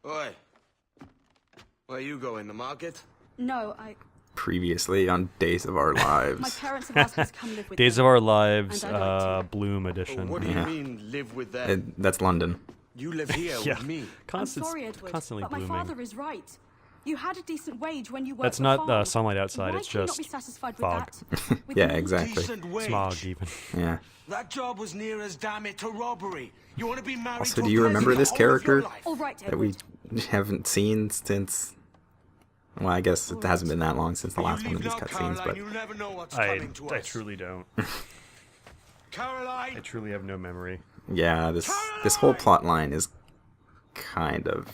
Oi. Where you going, the market? No, Previously on Days of Our Lives. my parents have asked me to come live with Days them. of Our Lives, And I'd like to. Bloom edition. What do you Yeah. mean, live with them? That's London. You live here Yeah. with me. I'm sorry, Edward, Constantly but my blooming. father is right. You had a decent wage when you worked That's the not farm. sunlight outside, Why it's can you just not be satisfied fog. with that? With Yeah, me? exactly. Decent wage. Smog, even. Yeah. That job was near as damn it to robbery. You want to be married Also, to do a you remember peasant this the whole of your character? life? All right, That Edward. we haven't seen since... Well, I guess it hasn't been that long since the last You one of leave these now, cutscenes, Caroline, but... you'll never know what's I coming to us. truly don't. Caroline! I truly have no memory. Yeah, this whole plot line is kind of...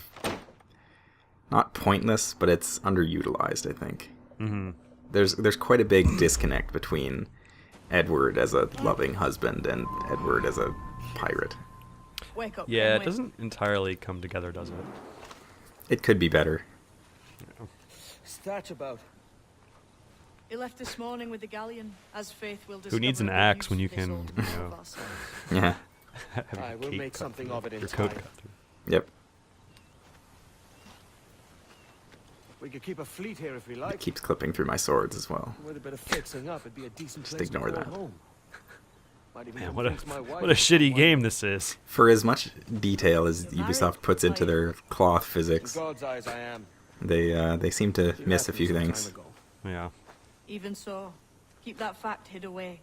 not pointless, but it's underutilized, I think. Mm-hmm. There's quite a big disconnect between Edward as a loving husband and Edward as a pirate. Wake up, Yeah, it Conway. doesn't entirely come together, does it? It could be better. What's that about? He left this morning with the galleon, as Faith will Who needs an discover a axe when you use for this can, old you map know, of ourselves. Yeah. Have Aye, your we'll cape make cut something through, of it in your coat time. cut through. Yep. We could keep a fleet here if we It like. keeps clipping through my swords as well. With a bit of fixing up, it'd be a decent Just place to ignore call that. home. Might even Man, what a convince my wife what a to shitty come game with this is. For as much detail as You're married? Ubisoft puts into their cloth In physics, God's eyes, I am. they seem to She miss left a me few some time things. ago. Yeah. Even so, keep that fact hid away.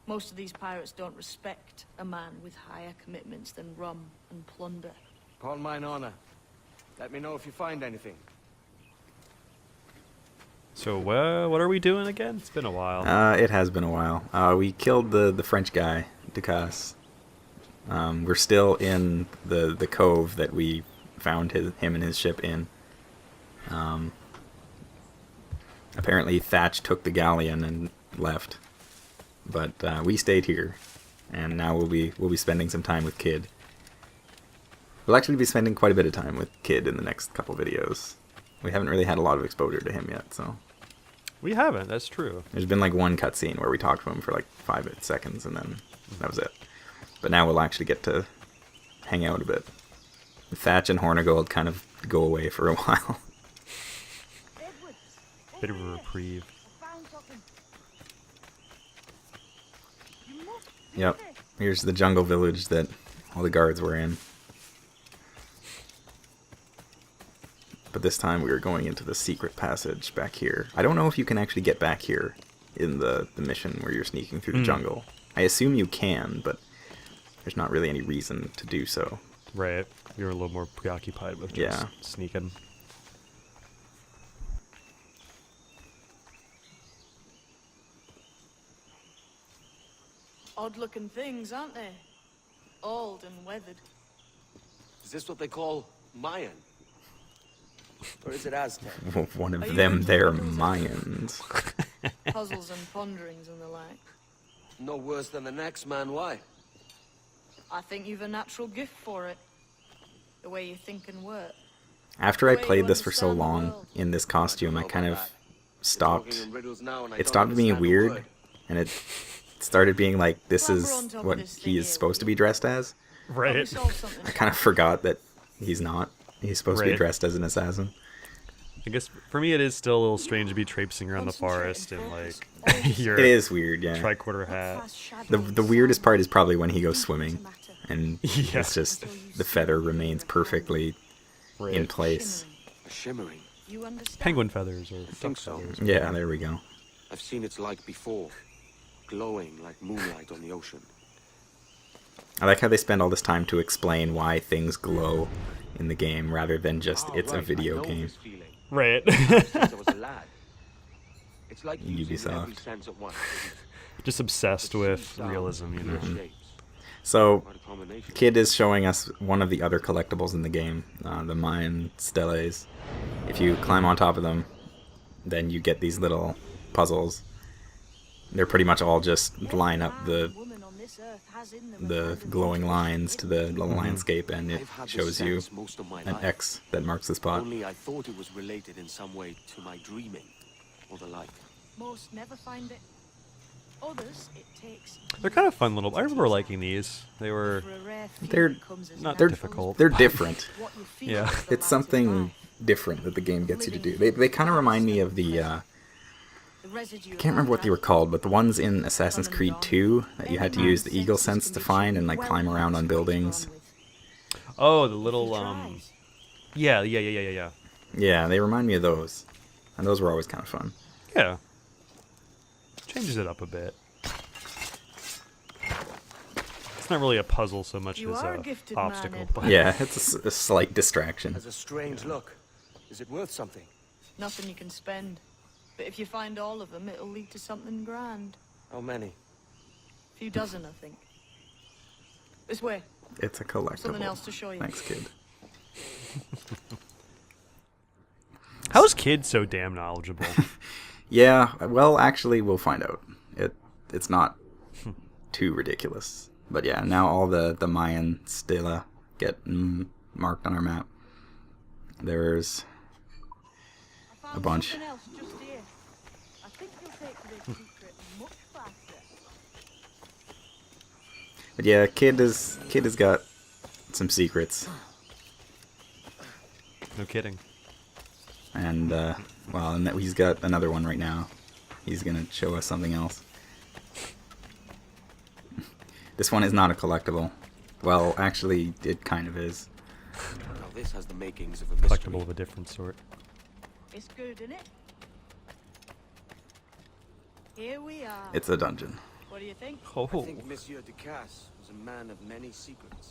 Most of these pirates don't respect a man with higher commitments than rum and plunder. Upon mine honor. Let me know if you find anything. So, what are we doing again? It's been a while. It has been a while. We killed the French guy, Ducasse. We're still in the cove that we found him and his ship in. Apparently Thatch took the galleon and left, but we stayed here, and now we'll be spending some time with Kid. We'll actually be spending quite a bit of time with Kid in the next couple videos. We haven't really had a lot of exposure to him yet, so We haven't, that's true. there's been like one cutscene where we talked to him for like 5 seconds, and then that was it. But now we'll actually get to hang out a bit. Thatch and Hornigold kind of go away for a while. Bit of a reprieve. Yep. Here's the jungle village that all the guards were in. But this time we were going into the secret passage back here. I don't know if you can actually get back here in the mission where you're sneaking through the jungle. I assume you can, but there's not really any reason to do so. Right. You're a little more preoccupied with just Yeah. sneaking. Odd-looking things, aren't they? Old and weathered. Is this what they call Mayan? Or is it Aztec? One Are of you them, into they're riddles, Mayans. Puzzles and ponderings and the like. No worse than the next man, why? I think you've a natural gift for it. The way you think and work. After I The way played you this for so understand the long world. in this costume, I kind of stopped. Talking in riddles now and I It don't stopped being understand a weird, word. and it started being like, this Clamber is on top of what this he thing is here, supposed to will be you? dressed as. Probably Right. solve something. I kind of forgot that he's not. He's supposed to be Right. dressed as an assassin. I guess for me it is still a little strange to be traipsing around the Concentrate forest and in focus. like your It is weird, yeah. tricorner hat. The weirdest part is probably when he goes swimming, and Yeah. it's just the feather remains perfectly in Right. place. A shimmering. You understand? Penguin feathers or think duck so. feathers. Yeah, there we go. I've seen its like before. Glowing like moonlight on the ocean. I like how they spend all this time to explain why things glow in the game rather than just Ah, it's a right, I video know game. this feeling. Right. Since I was a lad. It's like using Ubisoft. every sense at once, isn't it? Just obsessed The with sea sound, realism, you know. the shapes. So, What a combination. Kid is showing us one of the other collectibles in the game, the Mayan steles. If you climb on top of them, then you get these little puzzles. They're pretty much all just line up the glowing lines to the little landscape, and it I've had this shows you sense most of my an life. X that marks the spot. Only I thought it was related in some way to my dreaming or the like. Most never find it. Others, it takes They're kind of fun little. I remember liking these. They were for a rare feat They're that comes as not natural difficult. They're different. as what you feel Yeah. as the It's light of something life. different that the game gets you to do. They kind of remind me of the The residue I of can't remember what they were life. called, but the ones in Assassin's Creed 2 that you had to use the eagle sense to find and like climb around on buildings. oh the little yeah. Yeah, they remind me of those, and those were always kind of fun. Yeah. Changes it up a bit. It's not really a puzzle so much You as are a a gifted man, obstacle. Ed. but Yeah, it's a slight distraction. Has a strange look. Is it worth something? Nothing you can spend. But if you find all of them, it'll lead to something grand. How many? A few dozen, I think. This way. It's a collectible. Something else to show you. Thanks, kid. How is Kid so damn knowledgeable? Yeah, well, actually, we'll find out. It's not too ridiculous. But yeah, now all the Mayan stela get marked on our map. There's I found a bunch. something else just here. I think you'll take to this secret much faster. But yeah, Kid has got some secrets, No kidding. and well, and he's got another one right now. He's gonna show us something else. This one is not a collectible. Well, actually, it kind of is. Now this has the makings of a mystery. Collectible of a different sort. It's good, isn't it? Here we are. It's a dungeon. What do you think? Oh. I think Monsieur Ducasse was a man of many secrets.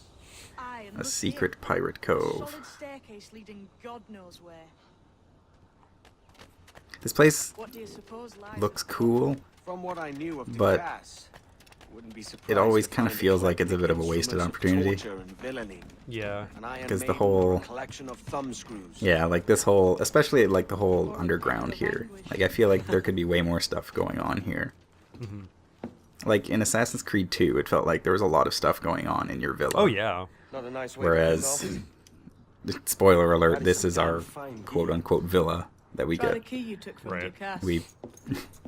Aye, and A look secret here. pirate cove. Solid staircase leading God knows where. This place What do you suppose lies? looks cool, From what I knew of But Ducasse, wouldn't be surprised it always to kind of find feels it like it's a bit of a collecting wasted instruments of opportunity. torture and villainy. Yeah. An iron 'Cause the maiden whole- with a collection of thumb screws. Yeah, like this whole, especially like the whole underground here. Like I feel like there could be way more stuff going on here. Like in Assassin's Creed 2, it felt like there was a lot of stuff going on in your villa. Oh yeah. Not a nice way to Whereas, yourself. spoiler alert, this is our quote-unquote villa that we Try the get. key you took from Right. Ducasse.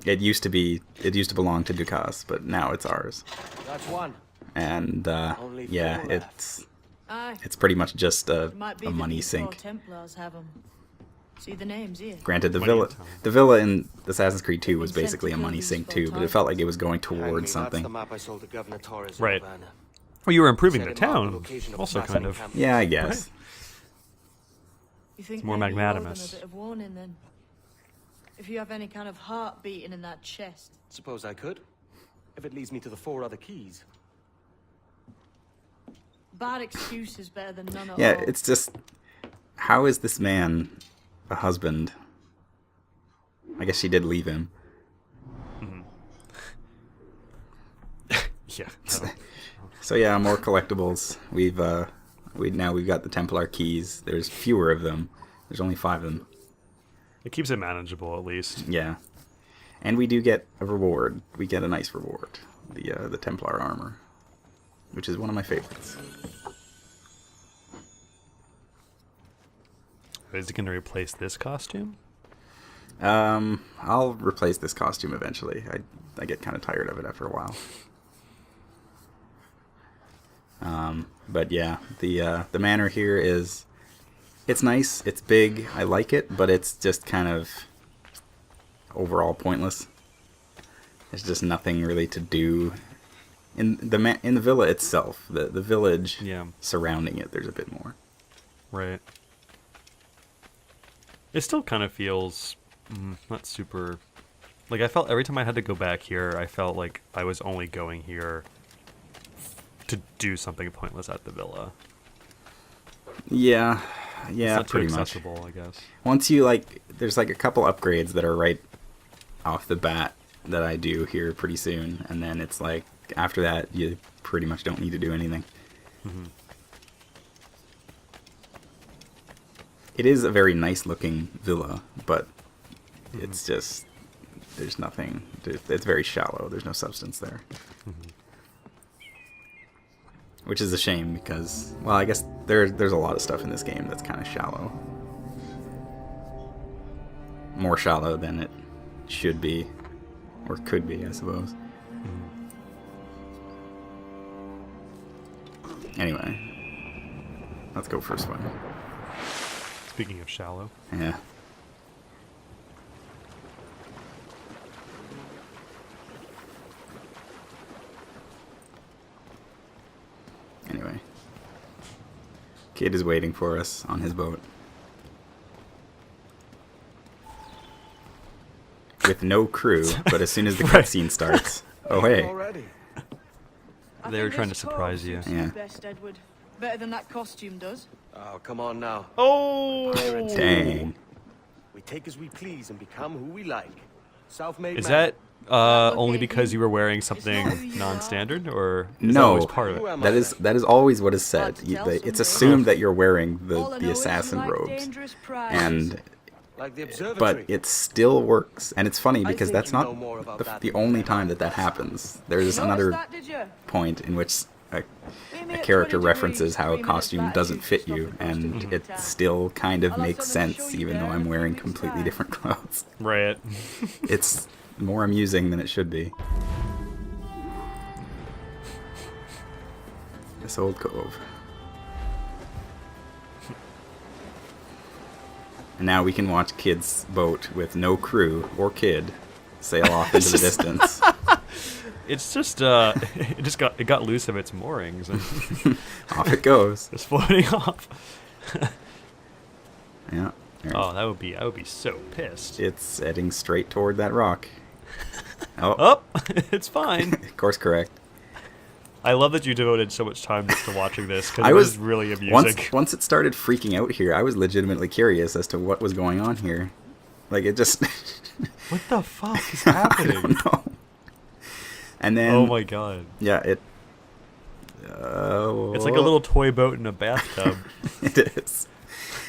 It used to belong to Ducasse, but now it's ours. That's one. And Only yeah, four left. Aye. it's pretty much just It might be a that money these four sink. Templars have 'em. See the names here. Granted, Money in town. the villa in Assassin's Creed 2 was Been sent basically to a money buildings sink for too, but it felt like it was going Hang me, towards That's something. the map I sold to Governor Torres. Right. in Havana. Well, you were improving Set the him out on the town. location of Also, massive kind of. encampment. Yeah, I guess. You think more maybe you owe them magnanimous. a bit of warning then? If you have any kind of heart beating in that chest. Suppose I could, if it leads me to the 4 other keys. Bad excuse is better than none at Yeah, all. it's just, how is this man a husband? I guess she did leave him. Yeah. So yeah, more collectibles. We've got the Templar keys. There's fewer of them. There's only 5 of them. It keeps it manageable at least. Yeah, and we do get a reward. We get a nice reward, the Templar armor, which is one of my favorites. Is it going to replace this costume? I'll replace this costume eventually. I get kind of tired of it after a while. But yeah, the manor here it's nice, it's big, I like it, but it's just kind of overall pointless. There's just nothing really to do in the villa itself. The village Yeah. surrounding it, there's a bit more. Right. It still kind of feels not super. Like I felt every time I had to go back here, I felt like I was only going here to do something pointless at the villa. Yeah, It's yeah, not too pretty much. accessible, I guess. Once you there's like a couple upgrades that are right off the bat that I do here pretty soon, and then it's like after that you pretty much don't need to do anything. It is a very nice looking villa, but it's just there's nothing. It's very shallow. There's no substance there, which is a shame because, well, I guess there's a lot of stuff in this game that's kind of shallow. More shallow than it should be, or could be, I suppose. Anyway, let's go for a swim. Speaking of shallow. Yeah. Anyway. Kid is waiting for us on his boat. With no crew, but as soon as the cutscene starts... Oh, hey. Already. I They were think trying this to surprise coat you. suits Yeah. best, Edward. Better than that costume does. Oh, come on now. Oh! Dang. We take as we please and become who we like. Self-made Is man. that only because you were wearing something non-standard, or is that No, always part of Who it? am I that is always what is said. Hard to tell It's someday. assumed that you're wearing All I know the is assassin you like robes, dangerous prizes. and Like the observatory. but it still works, and it's funny I because think that's you know not more about the, that the than only you time know that about happens. There's Noticed another that, did you? point in which a Meet me at character 20 references degrees, how a 3 minutes costume latitude doesn't for fit stuff you, that goes and to it town. still kind of I'll have makes something to sense show you even though there I'm in a wearing few weeks' completely time. different clothes. Right. It's more amusing than it should be. This old cove. And now we can watch Kid's boat with no crew or kid sail off into the distance. It's just it got loose of its moorings and Off it goes. just floating off. Yeah. Oh, I would be so pissed. It's heading straight toward that rock. Oh, Oh, it's fine. course correct. I love that you devoted so much time just to watching this because I it was was really amusing. once it started freaking out here, I was legitimately curious as to what was going on here. Like it just What the fuck is I happening? don't know. And then Oh my god. yeah, it It's like a little toy boat in a bathtub. it is.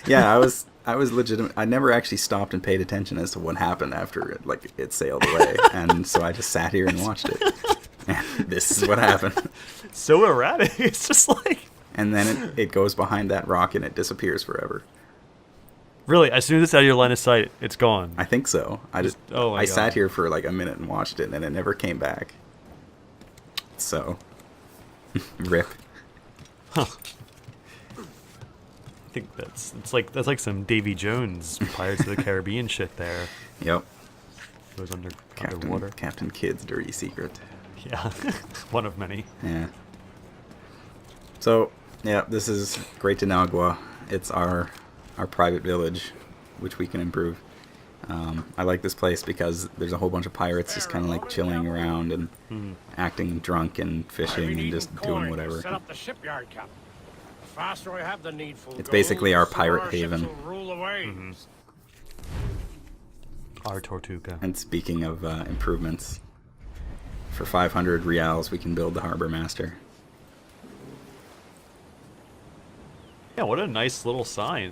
Yeah, I was legitimate. I never actually stopped and paid attention as to what happened after it sailed away, and so I just sat here and watched it. And this is what happened. So erratic. It's just like And then it goes behind that rock and it disappears forever. really, as soon as it's out of your line of sight, it's gone. I think so. Oh my I God. sat here for like a minute and watched it, and then it never came back. So, rip. I think that's like some Davy Jones Pirates of the Caribbean shit there. Yep. Goes underwater. Captain Kidd's dirty secret. Yeah, one of many. Yeah. So, yeah, this is Great Denagua. It's our private village, which we can improve. I like this place because there's a whole bunch of pirates just kind of like chilling around and acting drunk and fishing and just doing whatever. Set up the shipyard, Captain. The faster I have the needful It's gold, basically the our sooner pirate our ships haven. will rule the waves. Our Tortuga. And speaking of improvements, for 500 reals we can build the harbor master. Yeah, what a nice little sign.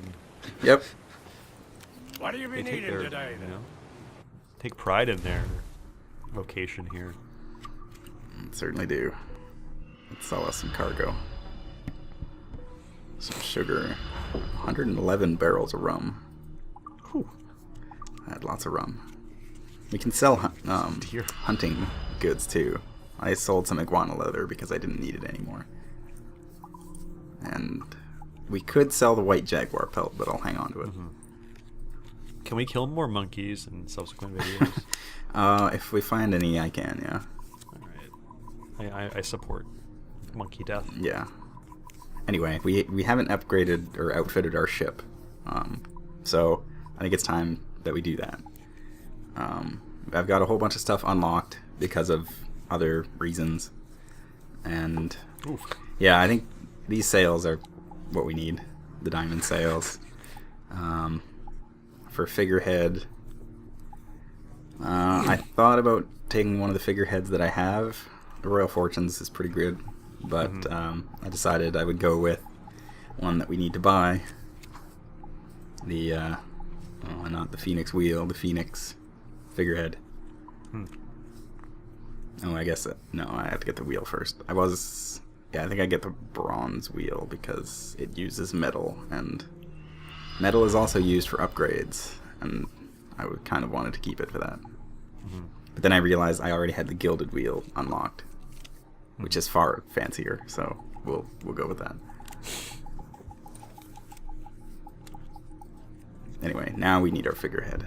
Yep. What do you They be take needing their, today, you then? know, take pride in their vocation here. Certainly do. Let's sell us some cargo. Some sugar. 111 barrels of rum. Whew. I had lots of rum. We can sell Dear. hunting goods too. I sold some iguana leather because I didn't need it anymore. And we could sell the white jaguar pelt, but I'll hang on to it. Can we kill more monkeys in subsequent videos? If we find any, I can, yeah. Alright. I support monkey death. Yeah. Anyway, we haven't upgraded or outfitted our ship. So I think it's time that we do that. I've got a whole bunch of stuff unlocked because of other reasons. And Oof. yeah, I think these sails are what we need. The diamond sails. For figurehead, I thought about taking one of the figureheads that I have. The Royal Fortunes is pretty good, but I decided I would go with one that we need to buy. The not the Phoenix wheel, the Phoenix figurehead. Oh, I guess no, I have to get the wheel first. I think I get the bronze wheel because it uses metal, and metal is also used for upgrades, and I would kind of wanted to keep it for that. But then I realized I already had the gilded wheel unlocked, which is far fancier, so We'll go with that. Anyway, now we need our figurehead.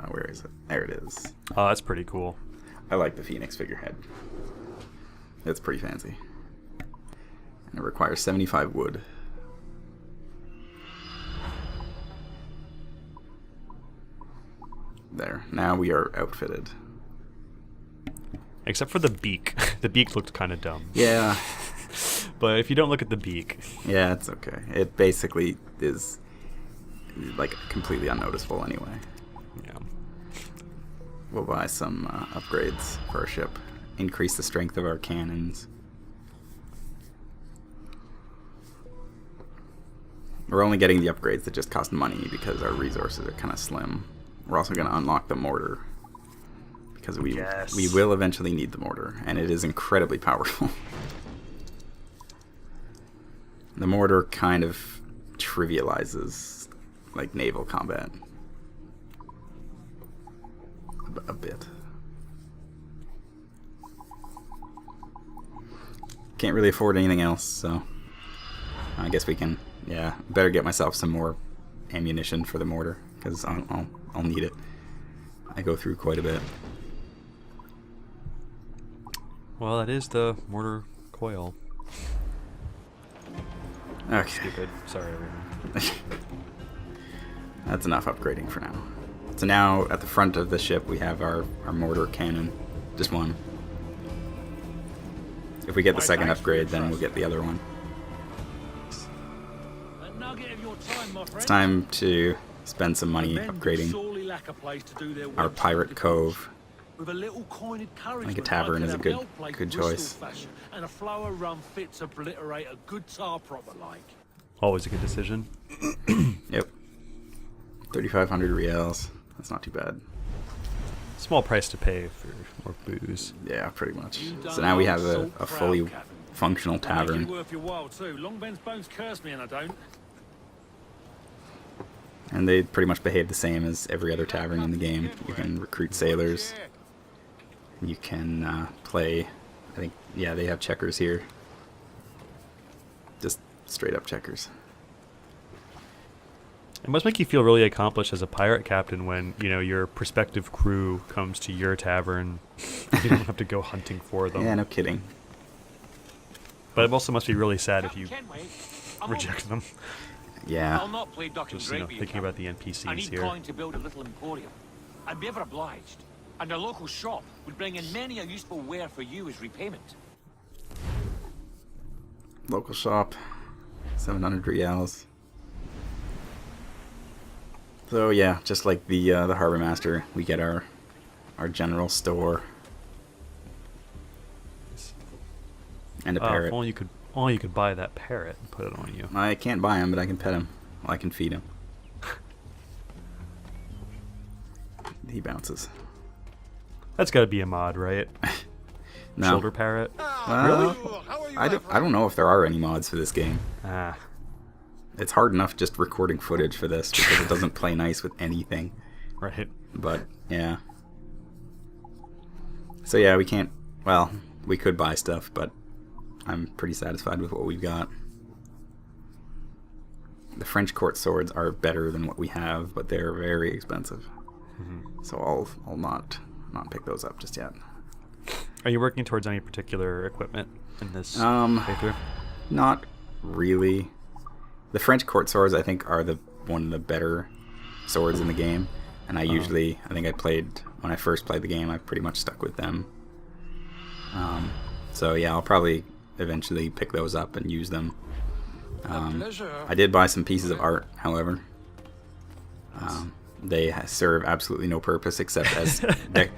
Where is it? There it is. Oh, that's pretty cool. I like the Phoenix figurehead. It's pretty fancy. And it requires 75 wood. There. Now we are outfitted. Except for the beak. The beak looked kind of dumb. Yeah. But if you don't look at the beak... Yeah, it's okay. It basically is like completely unnoticeable anyway. Yeah. We'll buy some upgrades for our ship. Increase the strength of our cannons. We're only getting the upgrades that just cost money because our resources are kind of slim. We're also going to unlock the mortar. Because we will eventually need the mortar, and it is incredibly powerful. The mortar kind of trivializes like naval combat a bit. Can't really afford anything else, so I guess we can. Yeah, better get myself some more ammunition for the mortar because I'll need it. I go through quite a bit. Well, that is the mortar coil. Okay. Stupid. Sorry, everyone. That's enough upgrading for now. So now at the front of the ship we have our mortar cannon. Just one. If we get the second upgrade, then we'll get the other one. It's time to spend some money upgrading our pirate cove. I think a tavern is a good choice. And a flow of rum fits obliterate a good tar proper like. Always a good decision. Yep. 3,500 reals. That's not too bad. Small price to pay for more booze. Yeah, pretty much. So now we have a fully functional tavern. Worth your while too. Long Ben's bones curse me and I don't. And they pretty much behave the same as every other tavern in the game. You can recruit sailors. You can play, I think, yeah, they have checkers here. Just straight up checkers. It must make you feel really accomplished as a pirate captain when, you know, your prospective crew comes to your tavern. You don't have to go hunting for them. Yeah, no kidding. But it also must be really sad if you reject them. Yeah. I'll not play duck and Just, you know, drake with thinking Captain. about the NPCs I need here. coin to build a little emporium. I'd be ever obliged. And a local shop would bring in many a useful ware for you as repayment. Local shop. 700 reals. So yeah, just like the harbor master, we get our general store and a parrot. If only you could buy that parrot and put it on you. I can't buy him, but I can pet him. Well, I can feed him. He bounces. That's got to be a mod, right? No. Shoulder parrot. Well, I don't know if there are any mods for this game. Ah, It's hard enough just recording footage for this because it doesn't play nice with anything. right. But yeah. So yeah, we can't. Well, we could buy stuff, but I'm pretty satisfied with what we've got. The French court swords are better than what we have, but they're very expensive. Mm-hmm. So I'll not pick those up just yet. Are you working towards any particular equipment in this playthrough? Not really. The French court swords, I think, are one of the better swords in the game, and I think when I first played the game, I pretty much stuck with them. So yeah, I'll probably eventually pick those up and use them. I did buy some pieces of art, however. They serve absolutely no purpose except as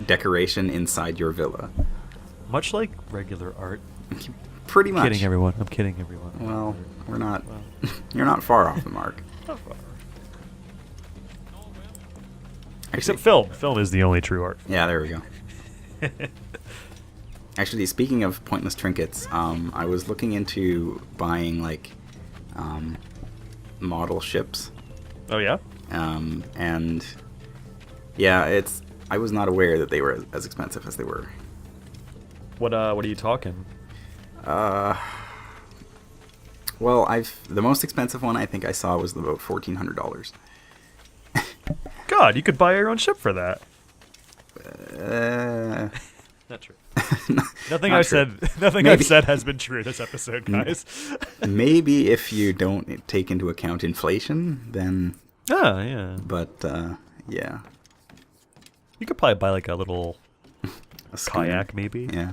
decoration inside your villa. Much like regular art. Pretty much. Kidding everyone. I'm kidding everyone. Well, we're not. You're not far off the mark. Except film. Film is the only true art. Yeah, there we go. Actually, speaking of pointless trinkets, I was looking into buying model ships. Oh yeah? And yeah, I was not aware that they were as expensive as they were. What are you talking? Well, the most expensive one I think I saw was about $1,400. God, you could buy your own ship for that. Not true. Nothing Not I've true. said. Nothing Maybe. I've said has been true this episode, guys. Maybe if you don't take into account inflation, then. Oh yeah. But yeah, You could probably buy like a little a schooner. kayak, maybe. Yeah.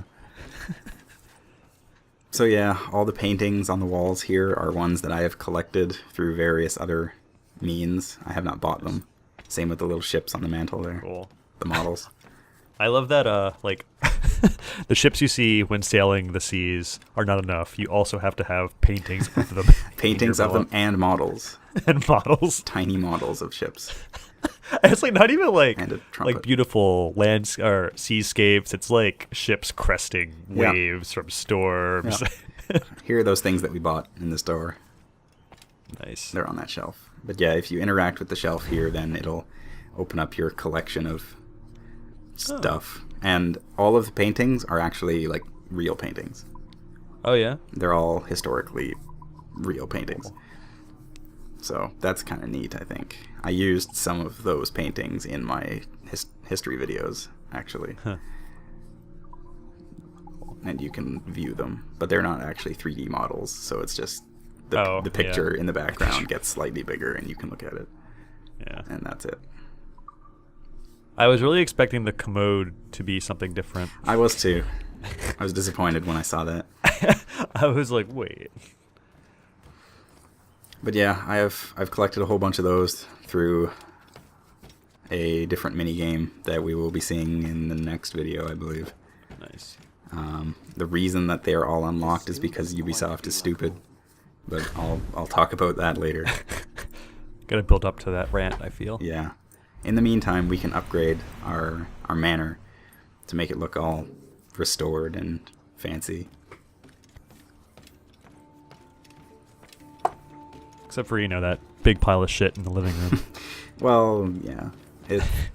So yeah, all the paintings on the walls here are ones that I have collected through various other means. I have not bought them. Same with the little ships on the mantle there. Cool. The models. I love that. Like the ships you see when sailing the seas are not enough. You also have to have paintings of them. Paintings of them and models. And models. Tiny models of ships. It's like not even like And a trumpet. like beautiful lands or seascapes. It's like ships cresting Yeah. waves from storms. Yeah. Here are those things that we bought in the store. Nice. They're on that shelf. But yeah, if you interact with the shelf here, then it'll open up your collection of stuff. And all of the paintings are actually like real paintings. Oh yeah. They're all historically real paintings. So that's kind of neat, I think. I used some of those paintings in my history videos, actually. Huh. And you can view them. But they're not actually 3D models, so it's just the picture in the background gets slightly bigger and you can look at it. Yeah. And that's it. I was really expecting the commode to be something different. I was too. I was disappointed when I saw that. I was like, wait. But yeah, I've collected a whole bunch of those through a different mini game that we will be seeing in the next video, I believe. Nice. The reason that they are all unlocked is because Ubisoft is stupid, but I'll talk about that later. Gonna build up to that rant, I feel. Yeah. In the meantime, we can upgrade our manor to make it look all restored and fancy. Except for, that big pile of shit in the living room. Well, yeah.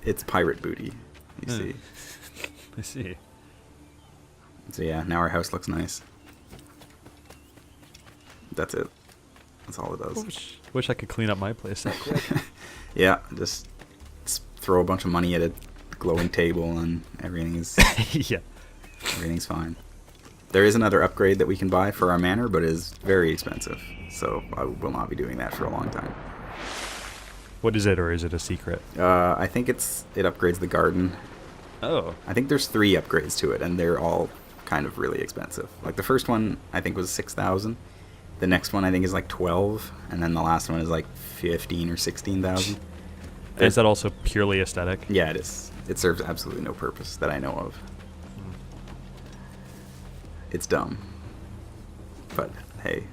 It's pirate booty, you see. I see. So yeah, now our house looks nice. That's it. That's all it does. Wish I could clean up my place that quick. Yeah, just throw a bunch of money at a glowing table and everything's Yeah. fine. There is another upgrade that we can buy for our manor, but it is very expensive. So I will not be doing that for a long time. What is it, or is it a secret? I think it upgrades the garden. Oh. I think there's 3 upgrades to it, and they're all kind of really expensive. Like the first one, I think was 6,000. The next one I think is like 12, and then the last one is like 15 or 16,000. Is that also purely aesthetic? Yeah, it is. It serves absolutely no purpose that I know of. It's dumb. But hey,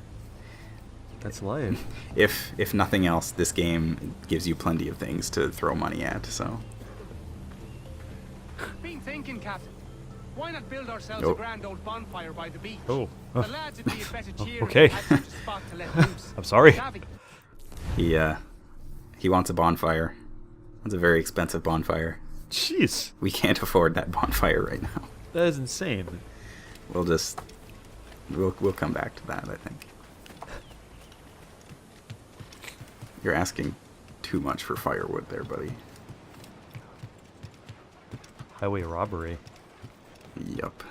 That's life. if nothing else, this game gives you plenty of things to throw money at, so. Been thinking, Captain. Why not build ourselves Nope. a grand old bonfire by the beach? Oh. The lads would be a better cheer Okay. if they had such a spot to let loose. I'm sorry. Savvy. He wants a bonfire. That's a very expensive bonfire. Jeez. We can't afford that bonfire right now. That is insane. We'll come back to that, I think. You're asking too much for firewood there, buddy. Highway robbery. Yup.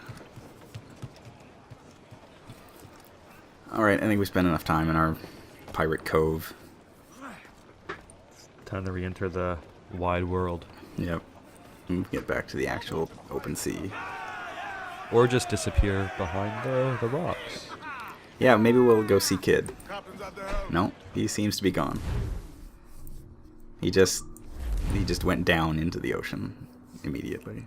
Alright, I think we spent enough time in our pirate cove. Time to re-enter the wide world. Yep. And get back to the actual open sea. Or just disappear behind the rocks. Yeah, maybe we'll go see Kid. No, he seems to be gone. He just went down into the ocean immediately.